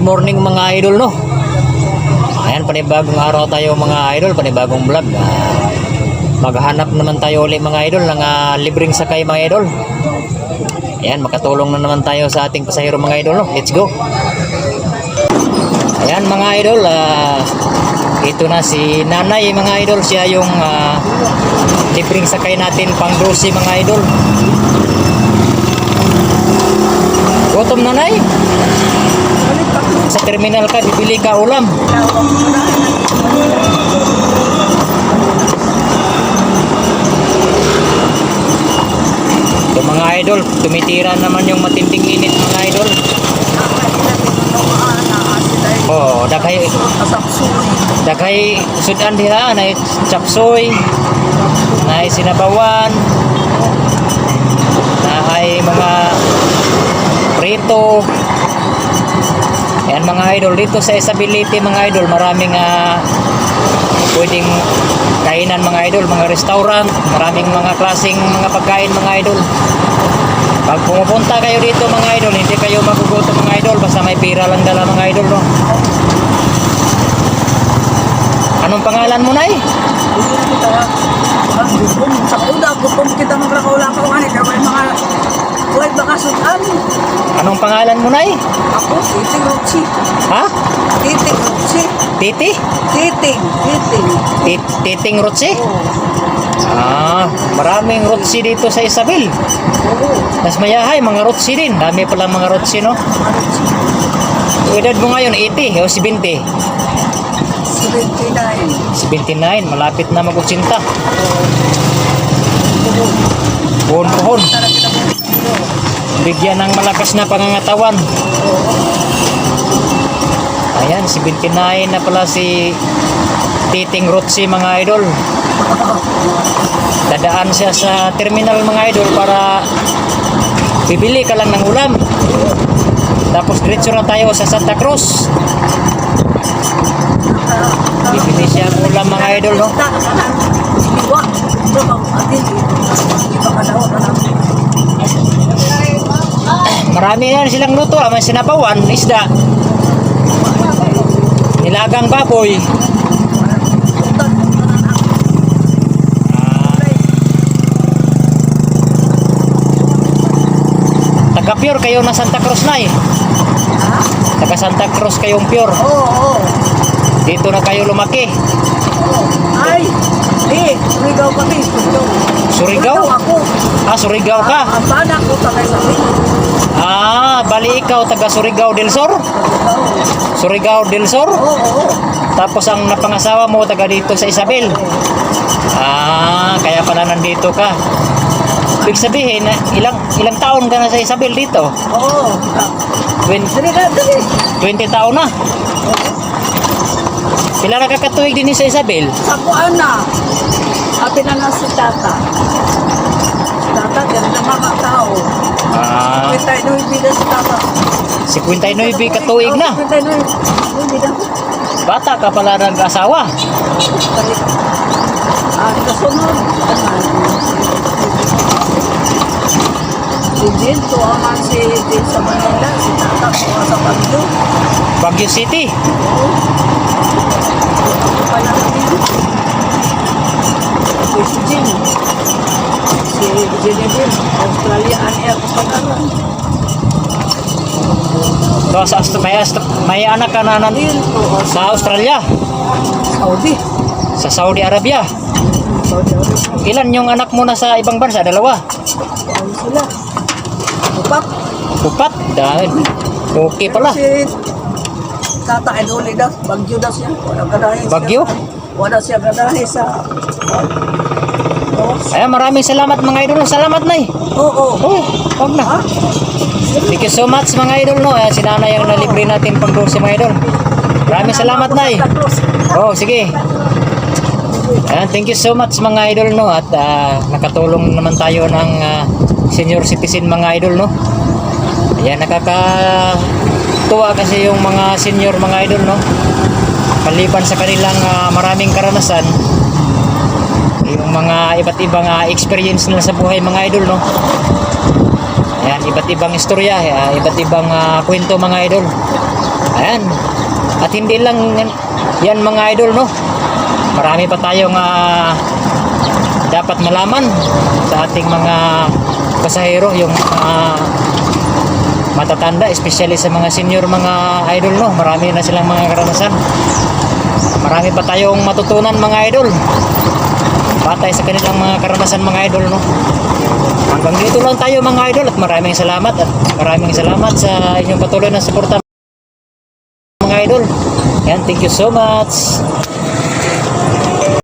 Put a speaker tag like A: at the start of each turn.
A: morning mga idol, no. Ayan, panibagong araw tayo mga idol, panibagong vlog. Maghanap naman tayo ulit mga idol ng libreng sakay mga idol. Ayan, makatulong na naman tayo sa ating pasahero mga idol, no. Let's go. Ayan mga idol, ito na si Nanay mga idol. Siya yung libreng sakay natin pang 12 mga idol. Gutom Nanay? Sa terminal ka, bibili ka ulam. So mga idol, tumitira naman yung matinding init mga idol. Oh, daghay sudan diha na chapsoy, na sinabawan, na ay mga prito. Ayan mga idol, dito sa Isabelite mga idol, maraming pwedeng kainan mga idol, mga restaurant, maraming mga klaseng mga pagkain mga idol. Pag pumupunta kayo dito mga idol, hindi kayo magugutom mga idol, basta may pira lang dala mga idol, no? Anong pangalan mo, Nay?
B: Sa uda, gutom kita maglakaw-lakaw nga kaya may mga huwag bakasutan.
A: Anong pangalan mo, Nay?
B: Ako, Titing Roxy.
A: Ha?
B: Titing Roxy.
A: Titi?
B: Titing.
A: Titing Rotsi? Maraming Rotsi dito sa Isabel. Mas mayahay, mga Rotsi din. Dami pala mga Rotsi, no? Edad mo ngayon, 80 o 70? 79, malapit na mag-80. Puhon. Bigyan ng malakas na pangangatawan. Ayan, 79 na pala si Titing Rotsi mga idol. Dadaan siya sa terminal mga idol para bibili ka lang ng ulam. Tapos diretso na tayo sa Santa Cruz. Bibili siya ng ulam mga idol, no? Marami na silang luto, may sinabawan, isda, nilagang baboy. Taga pure kayo na Santa Cruz na eh. Taga Santa Cruz kayong pure.
B: Oo.
A: Dito na kayo lumaki.
B: Ay, Surigao kami.
A: Surigao?
B: Ako.
A: Surigao ka?
B: Ang bana ko taga Surigao.
A: Bali ikaw taga Surigao del Sur? Surigao del Sur?
B: Oo.
A: Tapos ang napangasawa mo taga dito sa Isabel? Kaya pala nandito ka. Ibig sabihin, ilang taon ka na sa Isabel dito?
B: Oo.
A: 20 taon na? Pila na kakatuig din sa Isabel?
B: Sa kuan na. Api na nga si Tata. Tata, yan na mga tao. 59 bida si Tata.
A: 59 katuig na?
B: 59 bida.
A: Bata ka pala nag-asawa?
B: Kasunod. Si Jin, tuwaman si Jin sa Manila. Si Tata, tuwa sa Baguio.
A: Baguio City?
B: Oo. Pala natin. Si Jin. Si Jin, Australia, Ania, Kapagaran.
A: So, may anak ka na sa Australia?
B: Saudi.
A: Sa Saudi Arabia?
B: Saudi Arabia.
A: Ilan yung anak mo na sa ibang bansa? Dalawa?
B: Ano sila?
A: Upat? Dahil. Okay pala.
B: Si Tata Edoli daw, Bagyo daw siya. Wala kadahin siya.
A: Bagyo?
B: Wala siya kadahin sa...
A: Ayan, maraming salamat mga idol. Salamat, Nay.
B: Oo.
A: Wag na. Thank you so much mga idol, no. Ayan, si Nanay yung nalibre natin pang 12 mga idol. Maraming salamat, Nay. Sige. Ayan, thank you so much mga idol, no. At nakatulong naman tayo ng senior citizen mga idol, no. Ayan, nakakatuwa kasi yung mga senior mga idol, no. Maliban sa kanilang maraming karanasan, yung mga iba't ibang experience nila sa buhay mga idol, no. Ayan, iba't ibang istorya, iba't ibang kwento mga idol. Ayan. At hindi lang yan mga idol, no? Marami pa tayong dapat malaman sa ating mga pasahero, yung matatanda, especially sa mga senior mga idol, no? Marami na silang mga karanasan. Marami pa tayong matutunan mga idol. Batay sa kanilang mga karanasan mga idol, no? Hanggang dito lang tayo mga idol at maraming salamat sa inyong patuloy na suporta mga idol. Yan, thank you so much.